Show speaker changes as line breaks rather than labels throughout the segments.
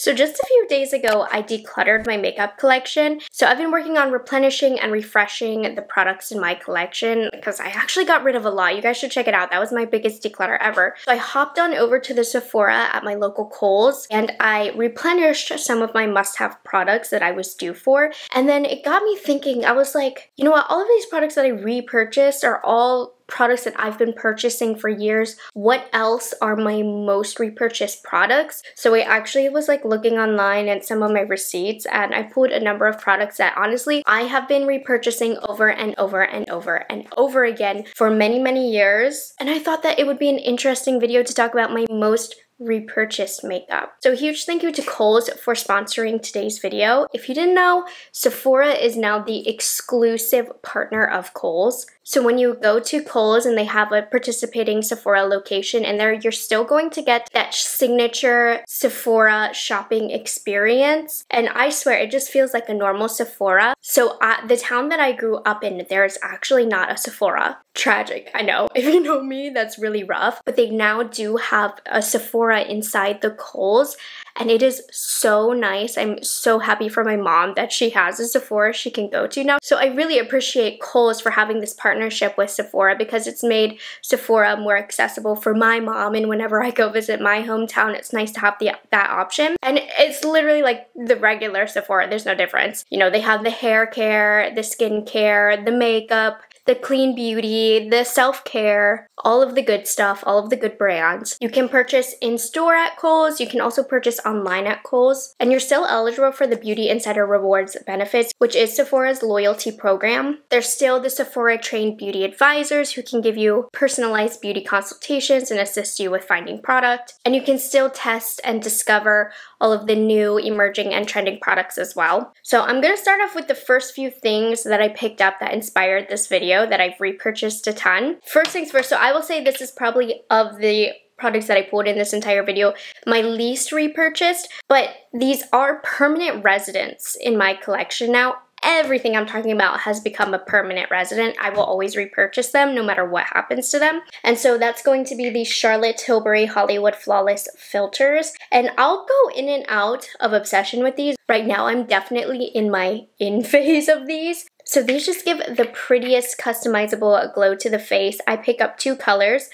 So just a few days ago, I decluttered my makeup collection. So I've been working on replenishing and refreshing the products in my collection because I actually got rid of a lot. You guys should check it out. That was my biggest declutter ever. So I hopped on over to the Sephora at my local Kohl's and I replenished some of my must-have products that I was due for. And then it got me thinking, I was like, you know what, all of these products that I repurchased are all products that I've been purchasing for years. What else are my most repurchased products? So I actually was like looking online at some of my receipts and I pulled a number of products that honestly I have been repurchasing over and over and over and over again for many years. And I thought that it would be an interesting video to talk about my most repurchased makeup. So a huge thank you to Kohls for sponsoring today's video. If you didn't know, Sephora is now the exclusive partner of Kohls. So when you go to Kohl's and they have a participating Sephora location in there, you're still going to get that signature Sephora shopping experience. And I swear, it just feels like a normal Sephora. So the town that I grew up in, there is actually not a Sephora. Tragic, I know. If you know me, that's really rough. But they now do have a Sephora inside the Kohl's. And it is so nice. I'm so happy for my mom that she has a Sephora she can go to now. So I really appreciate Kohl's for having this partnership with Sephora because it's made Sephora more accessible for my mom. And whenever I go visit my hometown, it's nice to have that option. And it's literally like the regular Sephora. There's no difference. You know, they have the hair care, the skin care, the makeup, the clean beauty, the self-care, all of the good stuff, all of the good brands. You can purchase in-store at Kohl's. You can also purchase online at Kohl's. And you're still eligible for the Beauty Insider Rewards benefits, which is Sephora's loyalty program. There's still the Sephora-trained beauty advisors who can give you personalized beauty consultations and assist you with finding product. And you can still test and discover all of the new emerging and trending products as well. So I'm going to start off with the first few things that I picked up that inspired this video that I've repurchased a ton. First things first, so I will say this is probably of the products that I pulled in this entire video, my least repurchased, but these are permanent residents in my collection now. Everything I'm talking about has become a permanent resident. I will always repurchase them no matter what happens to them. And so that's going to be the Charlotte Tilbury Hollywood Flawless Filters. And I'll go in and out of obsession with these. Right now, I'm definitely in my in phase of these. So these just give the prettiest customizable glow to the face. I pick up 2 colors.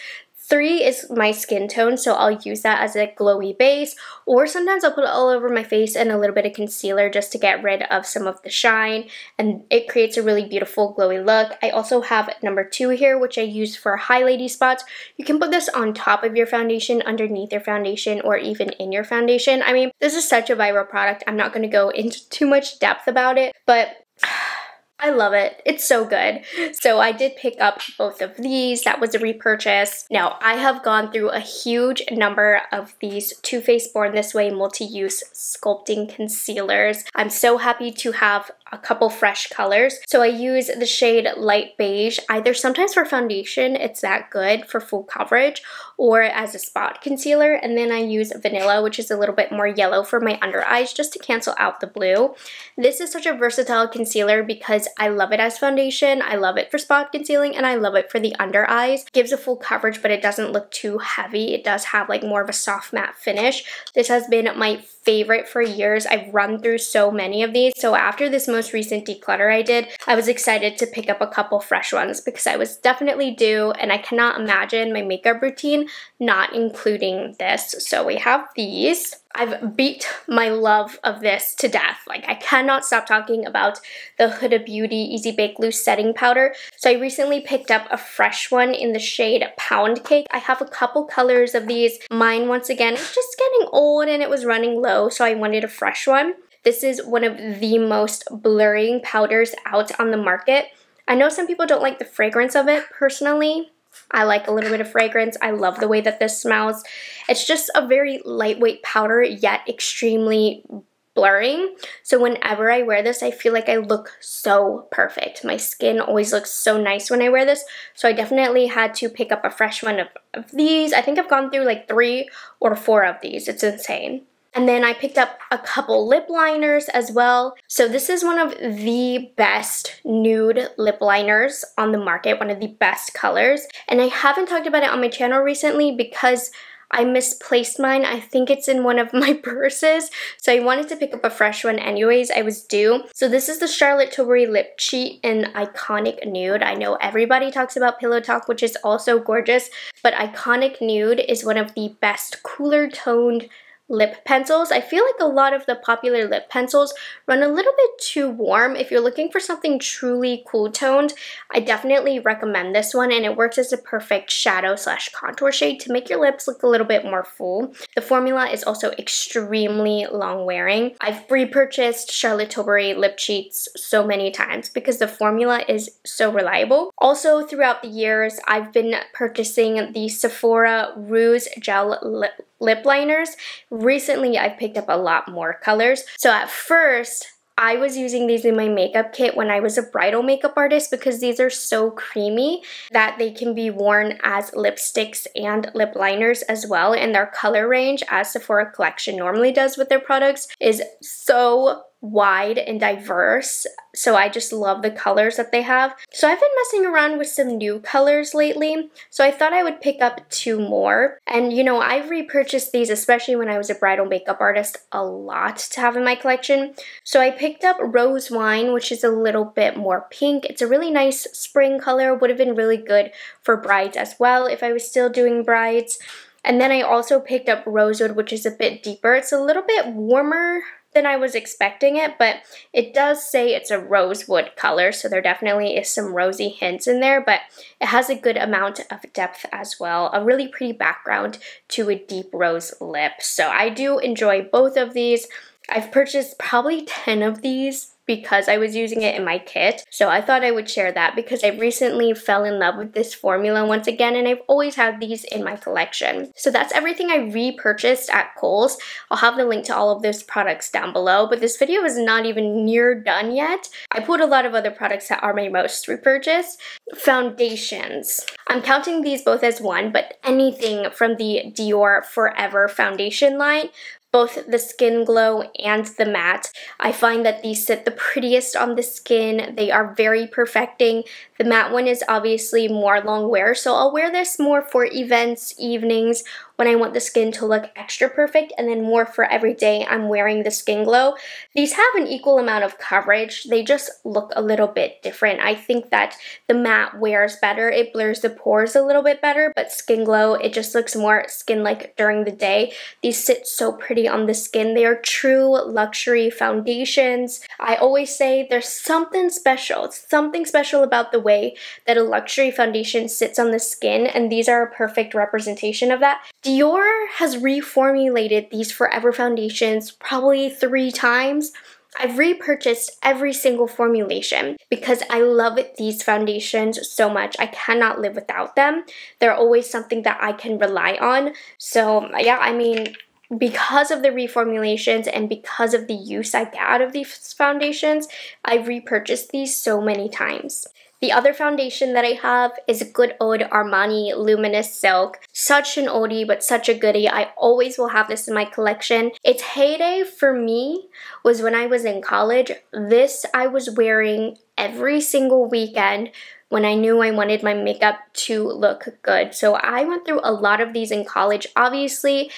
3 is my skin tone, so I'll use that as a glowy base, or sometimes I'll put it all over my face and a little bit of concealer just to get rid of some of the shine, and it creates a really beautiful glowy look. I also have number 2 here, which I use for highlighty spots. You can put this on top of your foundation, underneath your foundation, or even in your foundation. I mean, this is such a viral product. I'm not going to go into too much depth about it, but I love it. It's so good. So I did pick up both of these. That was a repurchase. Now, I have gone through a huge number of these Too Faced Born This Way multi-use sculpting concealers. I'm so happy to have a couple fresh colors. So I use the shade Light Beige, either sometimes for foundation, it's that good for full coverage, or as a spot concealer. And then I use Vanilla, which is a little bit more yellow for my under eyes, just to cancel out the blue. This is such a versatile concealer because I love it as foundation, I love it for spot concealing, and I love it for the under eyes. It gives a full coverage, but it doesn't look too heavy. It does have like more of a soft matte finish. This has been my favorite for years. I've run through so many of these. So after this most recent declutter I did, I was excited to pick up a couple fresh ones because I was definitely due, and I cannot imagine my makeup routine not including this. So we have these. I've beat my love of this to death. Like, I cannot stop talking about the Huda Beauty Easy Bake Loose Setting Powder. So I recently picked up a fresh one in the shade Pound Cake. I have a couple colors of these. Mine, once again, is just getting old and it was running low, so I wanted a fresh one. This is one of the most blurring powders out on the market. I know some people don't like the fragrance of it. Personally, I like a little bit of fragrance. I love the way that this smells. It's just a very lightweight powder, yet extremely blurring. So whenever I wear this, I feel like I look so perfect. My skin always looks so nice when I wear this. So I definitely had to pick up a fresh one of these. I think I've gone through like 3 or 4 of these. It's insane. And then I picked up a couple lip liners as well. So this is one of the best nude lip liners on the market, one of the best colors. And I haven't talked about it on my channel recently because I misplaced mine. I think it's in one of my purses. So I wanted to pick up a fresh one anyways. I was due. So this is the Charlotte Tilbury Lip Cheat in Iconic Nude. I know everybody talks about Pillow Talk, which is also gorgeous, but Iconic Nude is one of the best cooler toned lip pencils. I feel like a lot of the popular lip pencils run a little bit too warm. If you're looking for something truly cool toned, I definitely recommend this one, and it works as a perfect shadow slash contour shade to make your lips look a little bit more full. The formula is also extremely long wearing. I've repurchased Charlotte Tilbury lip cheats so many times because the formula is so reliable. Also, throughout the years, I've been purchasing the Sephora Rouge Gel lip liners. Recently, I've picked up a lot more colors. So at first, I was using these in my makeup kit when I was a bridal makeup artist because these are so creamy that they can be worn as lipsticks and lip liners as well. And their color range, as Sephora Collection normally does with their products, is so wide and diverse. So I just love the colors that they have. So I've been messing around with some new colors lately. So I thought I would pick up 2 more. And you know, I've repurchased these, especially when I was a bridal makeup artist, a lot to have in my collection. So I picked up Rose Wine, which is a little bit more pink. It's a really nice spring color. Would have been really good for brides as well if I was still doing brides. And then I also picked up Rosewood, which is a bit deeper. It's a little bit warmer than I was expecting it, but it does say it's a rosewood color, so there definitely is some rosy hints in there, but it has a good amount of depth as well. A really pretty background to a deep rose lip. So I do enjoy both of these. I've purchased probably 10 of these because I was using it in my kit. So I thought I would share that because I recently fell in love with this formula once again, and I've always had these in my collection. So that's everything I repurchased at Kohl's. I'll have the link to all of those products down below, but this video is not even near done yet. I put a lot of other products that are my most repurchased. Foundations. I'm counting these both as one, but anything from the Dior Forever foundation line, both the Skin Glow and the matte. I find that these sit the prettiest on the skin. They are very perfecting. The matte one is obviously more long wear, so I'll wear this more for events, evenings, when I want the skin to look extra perfect, and then more for every day I'm wearing the Skin Glow. These have an equal amount of coverage. They just look a little bit different. I think that the matte wears better. It blurs the pores a little bit better, but Skin Glow, it just looks more skin-like during the day. These sit so pretty on the skin. They are true luxury foundations. I always say there's something special. Something special about the way that a luxury foundation sits on the skin, and these are a perfect representation of that. Dior has reformulated these Forever foundations probably 3 times. I've repurchased every single formulation because I love these foundations so much. I cannot live without them. They're always something that I can rely on. So yeah, I mean, because of the reformulations and because of the use I get out of these foundations, I've repurchased these so many times. The other foundation that I have is a good old Armani Luminous Silk. Such an oldie, but such a goodie. I always will have this in my collection. Its heyday for me was when I was in college. This I was wearing every single weekend when I knew I wanted my makeup to look good. So I went through a lot of these in college. Obviously,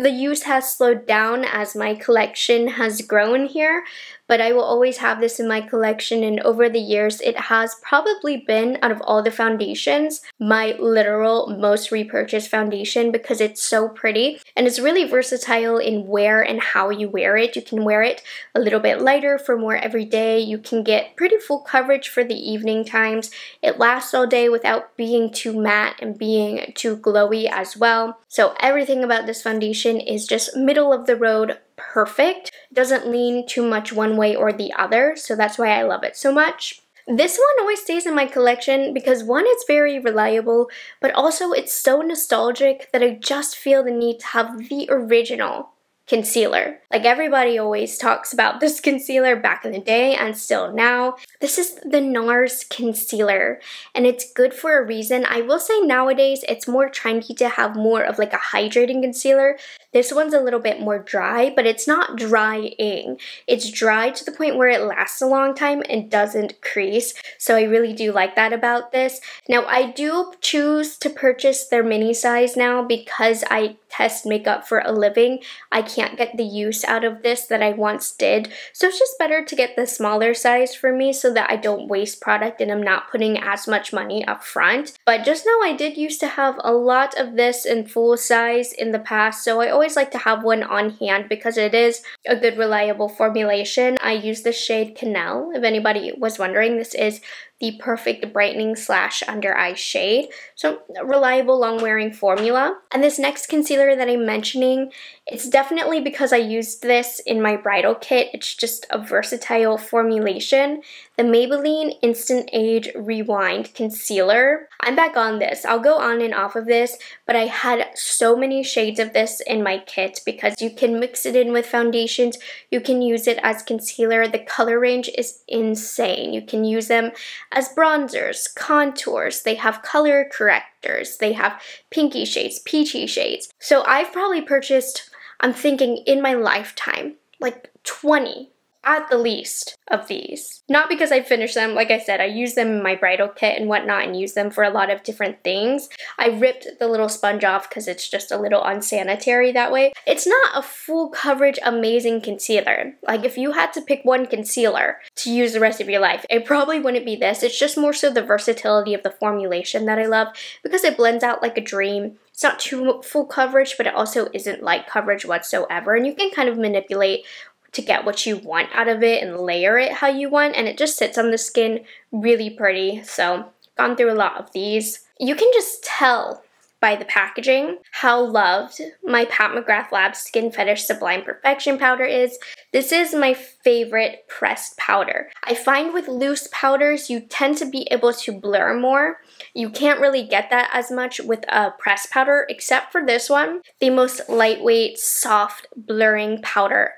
the use has slowed down as my collection has grown here, but I will always have this in my collection, and over the years it has probably been, out of all the foundations, my literal most repurchased foundation because it's so pretty and it's really versatile in where and how you wear it. You can wear it a little bit lighter for more everyday. You can get pretty full coverage for the evening times. It lasts all day without being too matte and being too glowy as well. So everything about this foundation is just middle of the road, perfect. It doesn't lean too much one way or the other, so that's why I love it so much. This one always stays in my collection because one, it's very reliable, but also it's so nostalgic that I just feel the need to have the original concealer. Like, everybody always talks about this concealer back in the day and still now. This is the NARS concealer, and it's good for a reason. I will say nowadays it's more trendy to have more of like a hydrating concealer. This one's a little bit more dry, but it's not drying. It's dry to the point where it lasts a long time and doesn't crease. So I really do like that about this. Now, I do choose to purchase their mini size now because I test makeup for a living. I can't get the use out of this that I once did. So it's just better to get the smaller size for me so that I don't waste product and I'm not putting as much money up front. But just now, I did used to have a lot of this in full size in the past, so I always like to have one on hand because it is a good reliable formulation. I use the shade Canal. If anybody was wondering, this is the perfect brightening / under eye shade. So reliable, long wearing formula. And this next concealer that I'm mentioning, it's definitely because I used this in my bridal kit. It's just a versatile formulation. The Maybelline Instant Age Rewind Concealer. I'm back on this. I'll go on and off of this, but I had so many shades of this in my kit because you can mix it in with foundations. You can use it as concealer. The color range is insane. You can use them as bronzers, contours. They have color correctors. They have pinky shades, peachy shades. So I've probably purchased, I'm thinking in my lifetime, like 20 at the least of these. Not because I finished them. Like I said, I use them in my bridal kit and whatnot and use them for a lot of different things. I ripped the little sponge off because it's just a little unsanitary that way. It's not a full coverage amazing concealer. Like, if you had to pick one concealer to use the rest of your life, it probably wouldn't be this. It's just more so the versatility of the formulation that I love because it blends out like a dream. It's not too full coverage, but it also isn't light coverage whatsoever. And you can kind of manipulate to get what you want out of it and layer it how you want, and it just sits on the skin really pretty. So gone through a lot of these. You can just tell by the packaging how loved my Pat McGrath Labs Skin Fetish Sublime Perfection powder is. This is my favorite pressed powder. I find with loose powders you tend to be able to blur more. You can't really get that as much with a pressed powder, except for this one, the most lightweight, soft blurring powder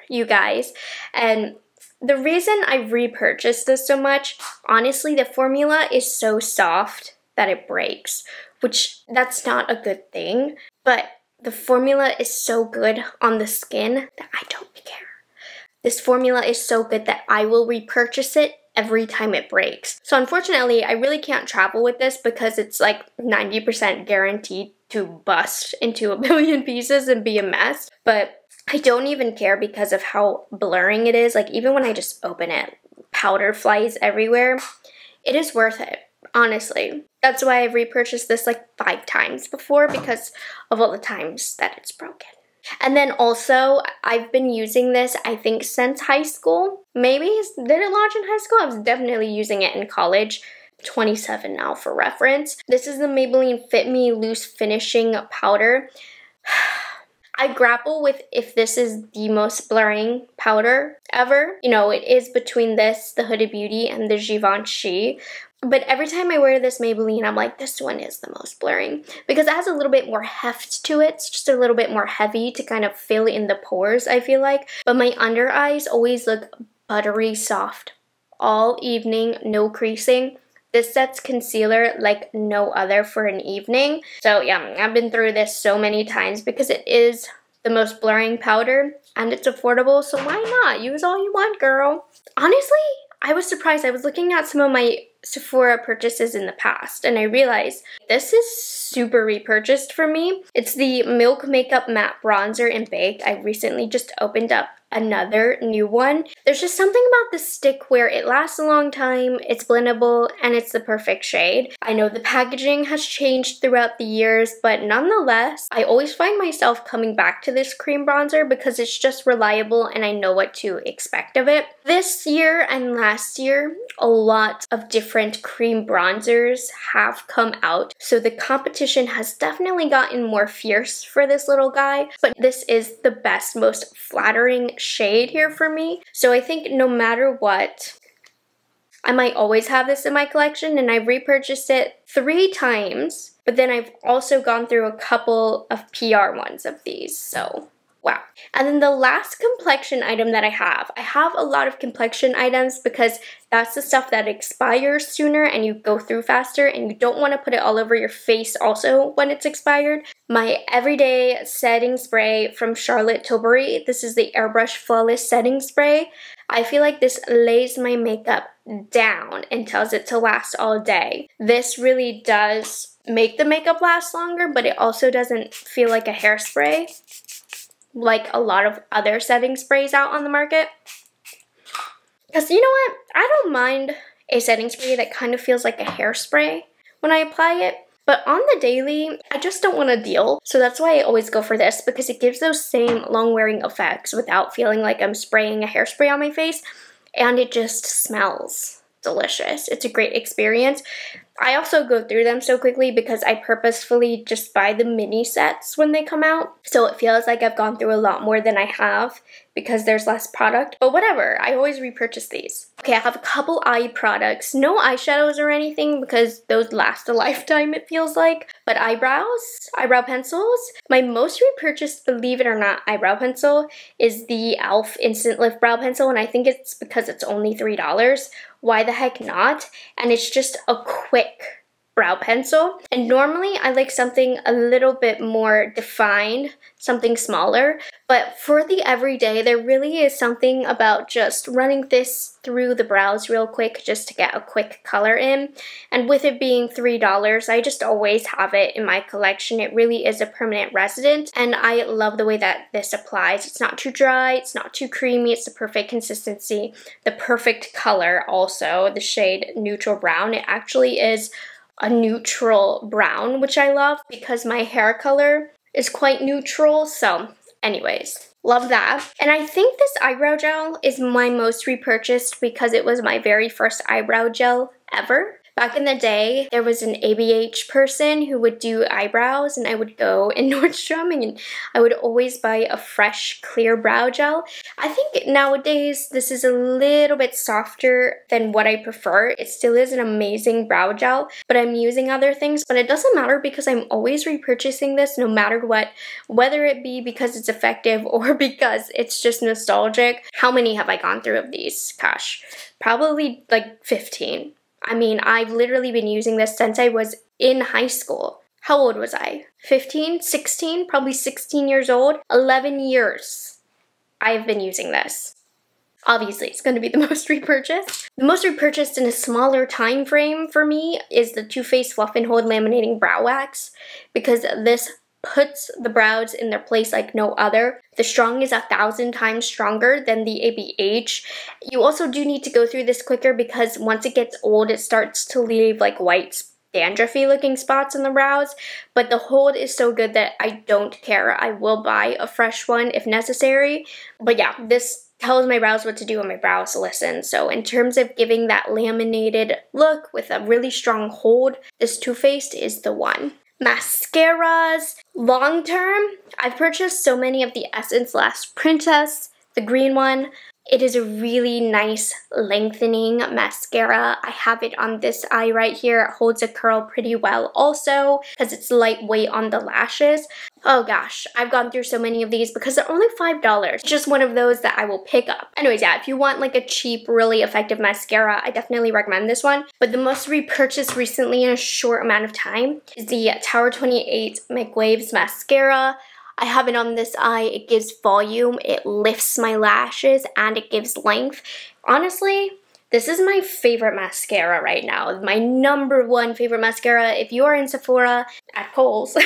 you guys. And the reason I repurchased this so much, honestly, the formula is so soft that it breaks, which that's not a good thing, but the formula is so good on the skin that I don't care. This formula is so good that I will repurchase it every time it breaks. So unfortunately, I really can't travel with this because it's like 90% guaranteed to bust into a billion pieces and be a mess, but I don't even care because of how blurring it is. Like, even when I just open it, powder flies everywhere. It is worth it, honestly. That's why I've repurchased this like 5 times before, because of all the times that it's broken. And then also, I've been using this, I think, since high school. Maybe, did it launch in high school? I was definitely using it in college. 27 now for reference. This is the Maybelline Fit Me Loose Finishing Powder. I grapple with if this is the most blurring powder ever. You know, it is between this, the Huda Beauty, and the Givenchy. But every time I wear this Maybelline, I'm like, this one is the most blurring. Because it has a little bit more heft to it. It's just a little bit more heavy to kind of fill in the pores, I feel like. But my under eyes always look buttery soft all evening, no creasing. This sets concealer like no other for an evening. So yeah, I've been through this so many times because it is the most blurring powder and it's affordable, so why not? Use all you want, girl. Honestly, I was surprised. I was looking at some of my Sephora purchases in the past and I realized this is super repurchased for me. It's the Milk Makeup Matte Bronzer in Baked. I recently just opened up another new one. There's just something about the stick where it lasts a long time, it's blendable, and it's the perfect shade. I know the packaging has changed throughout the years, but nonetheless, I always find myself coming back to this cream bronzer because it's just reliable and I know what to expect of it. This year and last year, a lot of different cream bronzers have come out, so the competition has definitely gotten more fierce for this little guy, but this is the best, most flattering shade here for me. So I think no matter what, I might always have this in my collection, and I've repurchased it 3 times, but then I've also gone through a couple of PR ones of these, so Wow. And then the last complexion item that I have a lot of complexion items because that's the stuff that expires sooner and you go through faster and you don't want to put it all over your face also when it's expired. My everyday setting spray from Charlotte Tilbury. This is the Airbrush Flawless Setting Spray. I feel like this lays my makeup down and tells it to last all day. This really does make the makeup last longer, but it also doesn't feel like a hairspray like a lot of other setting sprays out on the market. Because you know what? I don't mind a setting spray that kind of feels like a hairspray when I apply it. But on the daily, I just don't want to deal. So that's why I always go for this because it gives those same long-wearing effects without feeling like I'm spraying a hairspray on my face. And it just smells delicious. It's a great experience. I also go through them so quickly because I purposefully just buy the mini sets when they come out. So it feels like I've gone through a lot more than I have because there's less product. But whatever, I always repurchase these. Okay, I have a couple eye products. No eyeshadows or anything because those last a lifetime, it feels like. But eyebrows, eyebrow pencils. My most repurchased, believe it or not, eyebrow pencil is the e.l.f. Instant Lift Brow Pencil. And I think it's because it's only $3. Why the heck not? And it's just a quick brow pencil. And normally I like something a little bit more defined, something smaller. But for the everyday, there really is something about just running this through the brows real quick just to get a quick color in. And with it being $3, I just always have it in my collection. It really is a permanent resident. And I love the way that this applies. It's not too dry, it's not too creamy, it's the perfect consistency, the perfect color also, the shade Neutral Brown. It actually is a neutral brown, which I love because my hair color is quite neutral. So anyways, love that. And I think this eyebrow gel is my most repurchased because it was my very first eyebrow gel ever. Back in the day, there was an ABH person who would do eyebrows and I would go in Nordstrom and I would always buy a fresh, clear brow gel. I think nowadays this is a little bit softer than what I prefer. It still is an amazing brow gel, but I'm using other things. But it doesn't matter because I'm always repurchasing this no matter what, whether it be because it's effective or because it's just nostalgic. How many have I gone through of these? Gosh, probably like 15. I mean, I've literally been using this since I was in high school. How old was I? 15, 16, probably 16 years old. 11 years I've been using this. Obviously, it's going to be the most repurchased. The most repurchased in a smaller time frame for me is the Too Faced Fluff and Hold Laminating Brow Wax because this puts the brows in their place like no other. The strong is 1,000 times stronger than the ABH. You also do need to go through this quicker because once it gets old, it starts to leave like white dandruffy looking spots on the brows. But the hold is so good that I don't care. I will buy a fresh one if necessary. But yeah, this tells my brows what to do and my brows listen. So in terms of giving that laminated look with a really strong hold, this Too Faced is the one. Mascaras, long term, I've purchased so many of the Essence Last Princess, the green one. It is a really nice lengthening mascara. I have it on this eye right here. It holds a curl pretty well also because it's lightweight on the lashes. Oh gosh, I've gone through so many of these because they're only $5. Just one of those that I will pick up. Anyways, yeah, if you want like a cheap, really effective mascara, I definitely recommend this one. But the most repurchased recently in a short amount of time is the Tower 28 McWaves Mascara. I have it on this eye. It gives volume, it lifts my lashes, and it gives length. Honestly, this is my favorite mascara right now. My #1 favorite mascara. If you are in Sephora at Kohls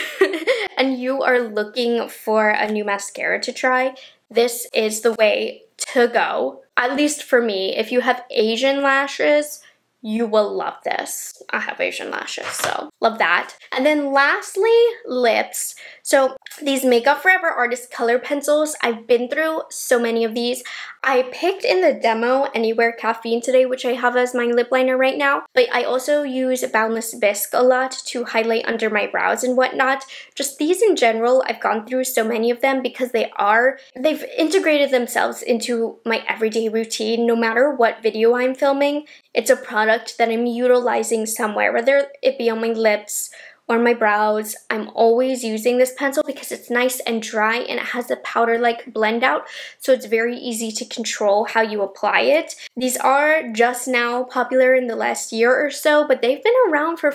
and you are looking for a new mascara to try, this is the way to go. At least for me. If you have Asian lashes, you will love this. I have Asian lashes, so love that. And then lastly, lips. So these Makeup Forever Artist Color Pencils, I've been through so many of these. I picked in the demo Anywhere Caffeine today, which I have as my lip liner right now. But I also use Boundless Bisque a lot to highlight under my brows and whatnot. Just these in general, I've gone through so many of them because they've integrated themselves into my everyday routine. No matter what video I'm filming, it's a product that I'm utilizing somewhere, whether it be on my lips or my brows, I'm always using this pencil because it's nice and dry and it has a powder-like blend out, so it's very easy to control how you apply it. These are just now popular in the last year or so, but they've been around for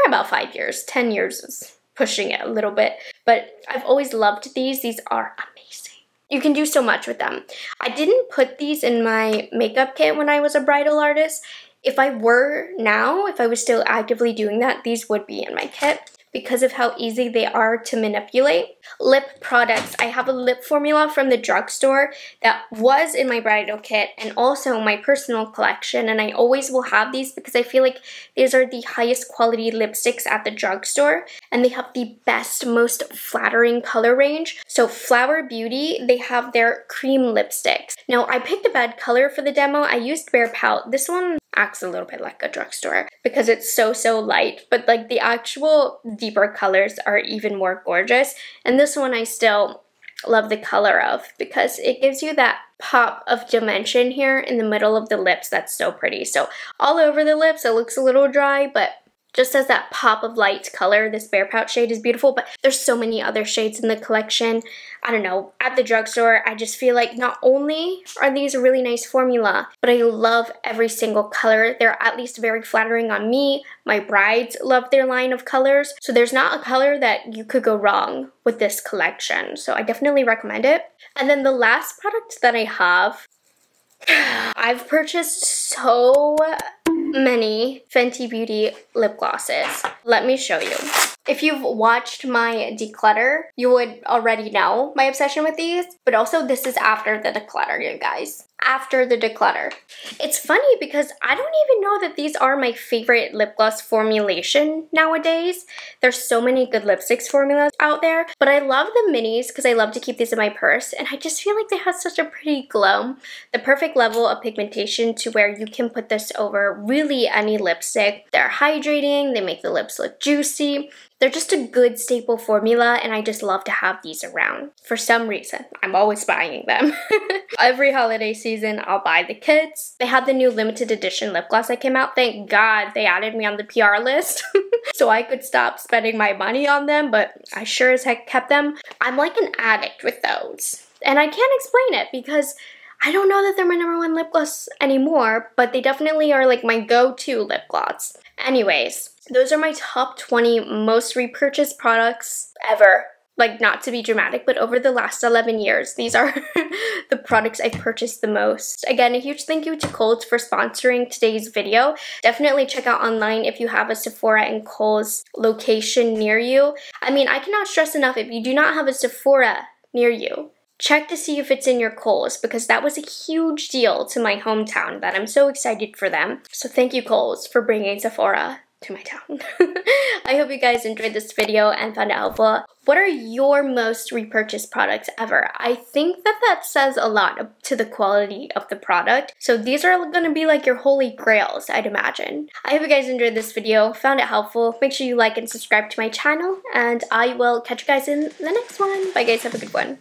about 5 years. 10 years is pushing it a little bit, but I've always loved these. These are amazing. You can do so much with them. I didn't put these in my makeup kit when I was a bridal artist. If I were now, if I was still actively doing that, these would be in my kit because of how easy they are to manipulate. Lip products. I have a lip formula from the drugstore that was in my bridal kit and also my personal collection, and I always will have these because I feel like these are the highest quality lipsticks at the drugstore and they have the best, most flattering color range. So Fenty Beauty, they have their cream lipsticks. Now I picked a bad color for the demo. I used Bare Pout. This one acts a little bit like a drugstore because it's so light, but like the actual deeper colors are even more gorgeous, and this one I still love the color of because it gives you that pop of dimension here in the middle of the lips that's so pretty. So all over the lips it looks a little dry, but just as that pop of light color, this Bare Pout shade is beautiful, but there's so many other shades in the collection. I don't know, at the drugstore, I just feel like not only are these a really nice formula, but I love every single color. They're at least very flattering on me. My brides love their line of colors. So there's not a color that you could go wrong with this collection. So I definitely recommend it. And then the last product that I have, I've purchased so many Fenty Beauty lip glosses. Let me show you. If you've watched my declutter, you would already know my obsession with these, but also this is after the declutter, you guys. After the declutter. It's funny because I don't even know that these are my favorite lip gloss formulation nowadays. There's so many good lipsticks formulas out there, but I love the minis because I love to keep these in my purse, and I just feel like they have such a pretty glow. The perfect level of pigmentation to where you can put this over really any lipstick. They're hydrating, they make the lips look juicy. They're just a good staple formula, and I just love to have these around. For some reason, I'm always buying them. Every holiday season, I'll buy the kits. They had the new limited edition lip gloss that came out. Thank God they added me on the PR list so I could stop spending my money on them, but I sure as heck kept them. I'm like an addict with those, and I can't explain it because I don't know that they're my #1 lip gloss anymore, but they definitely are like my go-to lip gloss. Anyways, those are my top 20 most repurchased products ever. Like, not to be dramatic, but over the last 11 years, these are the products I've purchased the most. Again, a huge thank you to Kohls for sponsoring today's video. Definitely check out online if you have a Sephora and Kohls location near you. I mean, I cannot stress enough, if you do not have a Sephora near you, check to see if it's in your Kohls, because that was a huge deal to my hometown that I'm so excited for them. So thank you, Kohls, for bringing Sephora to my town. I hope you guys enjoyed this video and found it helpful. What are your most repurchased products ever? I think that says a lot to the quality of the product. So these are going to be like your holy grails, I'd imagine. I hope you guys enjoyed this video, found it helpful. Make sure you like and subscribe to my channel, and I will catch you guys in the next one. Bye guys, have a good one.